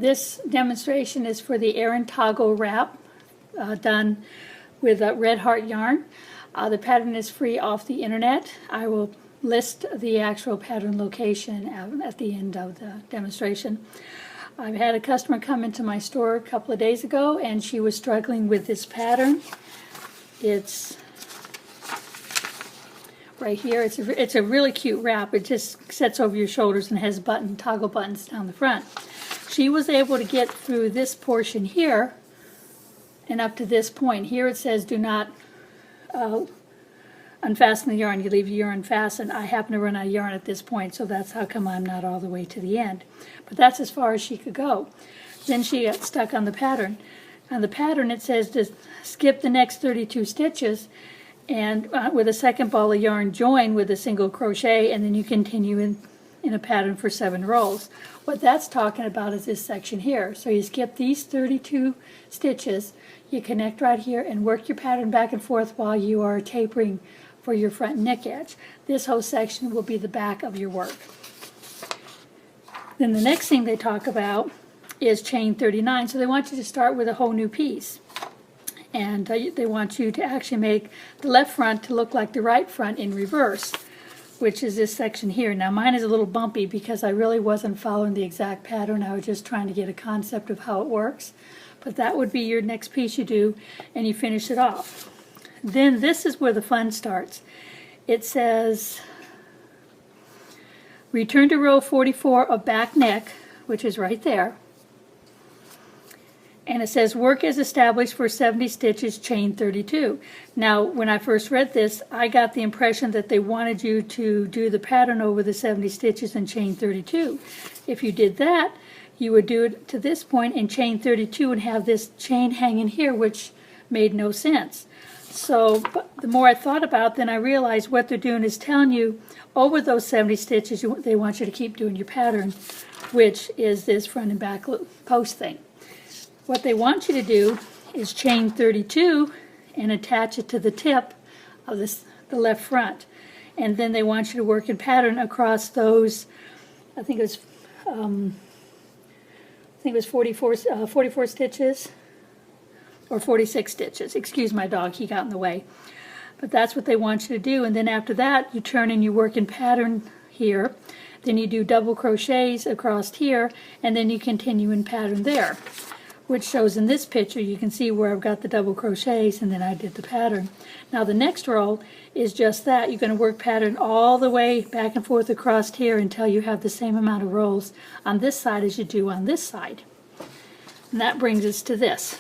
This demonstration is for the Aran toggle wrap done with red heart yarn. The pattern is free off the internet. I will list the actual pattern location at the end of the demonstration. I've had a customer come into my store a couple of days ago and she was struggling with this pattern. It's right here. It's a really cute wrap. It just sets over your shoulders and has toggle buttons down the front. She was able to get through this portion here and up to this point. Here it says do not unfasten the yarn. You leave your yarn fastened. I happen to run out of yarn at this point, so that's how come I'm not all the way to the end. But that's as far as she could go. Then she got stuck on the pattern. On the pattern it says to skip the next 32 stitches and with a second ball of yarn join with a single crochet, and then you continue in a pattern for 7 rows. What that's talking about is this section here. So you skip these 32 stitches, you connect right here and work your pattern back and forth while you are tapering for your front neck edge. This whole section will be the back of your work. Then the next thing they talk about is chain 39. So they want you to start with a whole new piece. And they want you to actually make the left front to look like the right front in reverse, which is this section here. Now mine is a little bumpy because I really wasn't following the exact pattern. I was just trying to get a concept of how it works. But that would be your next piece you do, and you finish it off. Then this is where the fun starts. It says, return to row 44 of back neck, which is right there. And it says work as established for 70 stitches, chain 32. Now, when I first read this, I got the impression that they wanted you to do the pattern over the 70 stitches and chain 32. If you did that, you would do it to this point and chain 32 and have this chain hanging here, which made no sense. So the more I thought about it, then I realized what they're doing is telling you over those 70 stitches, they want you to keep doing your pattern, which is this front and back post thing. What they want you to do is chain 32 and attach it to the tip of the left front. And then they want you to work in pattern across those, I think it was 44 stitches or 46 stitches. Excuse my dog, he got in the way. But that's what they want you to do. And then after that, you turn and you work in pattern here. Then you do double crochets across here, and then you continue in pattern there, which shows in this picture. You can see where I've got the double crochets and then I did the pattern. Now the next row is just that. You're going to work pattern all the way back and forth across here until you have the same amount of rows on this side as you do on this side. And that brings us to this.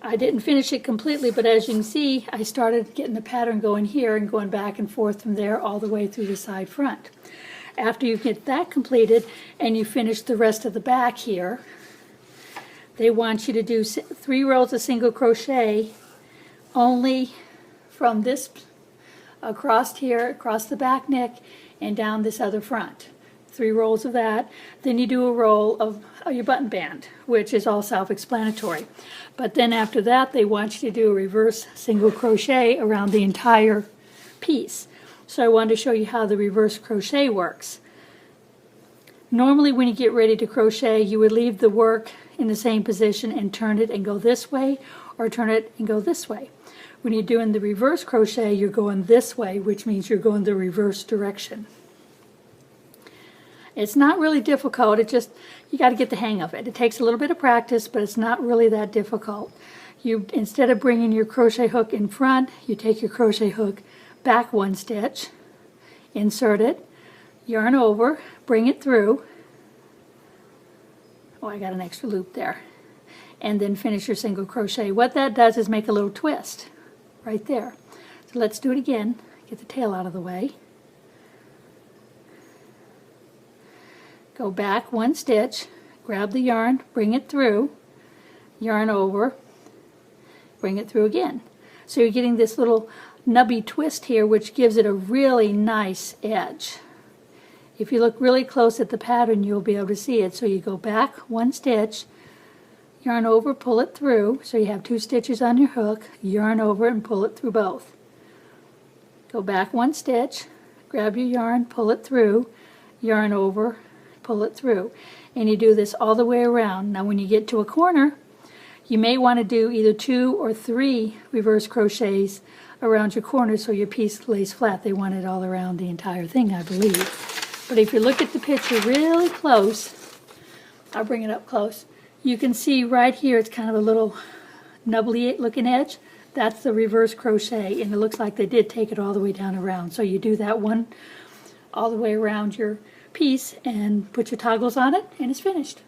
I didn't finish it completely, but as you can see, I started getting the pattern going here and going back and forth from there all the way through the side front. After you get that completed and you finish the rest of the back here, they want you to do 3 rows of single crochet only from this across here, across the back neck, and down this other front. 3 rows of that. Then you do a roll of your button band, which is all self-explanatory. But then after that, they want you to do a reverse single crochet around the entire piece. So I wanted to show you how the reverse crochet works. Normally when you get ready to crochet, you would leave the work in the same position and turn it and go this way, or turn it and go this way. When you're doing the reverse crochet, you're going this way, which means you're going the reverse direction. It's not really difficult, it just, you got to get the hang of it. It takes a little bit of practice, but it's not really that difficult. Instead of bringing your crochet hook in front, you take your crochet hook back 1 stitch, insert it, yarn over, bring it through. Oh, I got an extra loop there. And then finish your single crochet. What that does is make a little twist right there. So let's do it again. Get the tail out of the way. Go back 1 stitch, grab the yarn, bring it through, yarn over, bring it through again. So you're getting this little nubby twist here, which gives it a really nice edge. If you look really close at the pattern, you'll be able to see it. So you go back 1 stitch, yarn over, pull it through, so you have 2 stitches on your hook, yarn over and pull it through both. Go back 1 stitch, grab your yarn, pull it through, yarn over, pull it through. And you do this all the way around. Now when you get to a corner, you may want to do either 2 or 3 reverse crochets around your corner so your piece lays flat. They want it all around the entire thing, I believe. But if you look at the picture really close, I'll bring it up close, you can see right here it's kind of a little nubbly looking edge. That's the reverse crochet, and it looks like they did take it all the way down around. So you do that one all the way around your piece and put your toggles on it, and it's finished.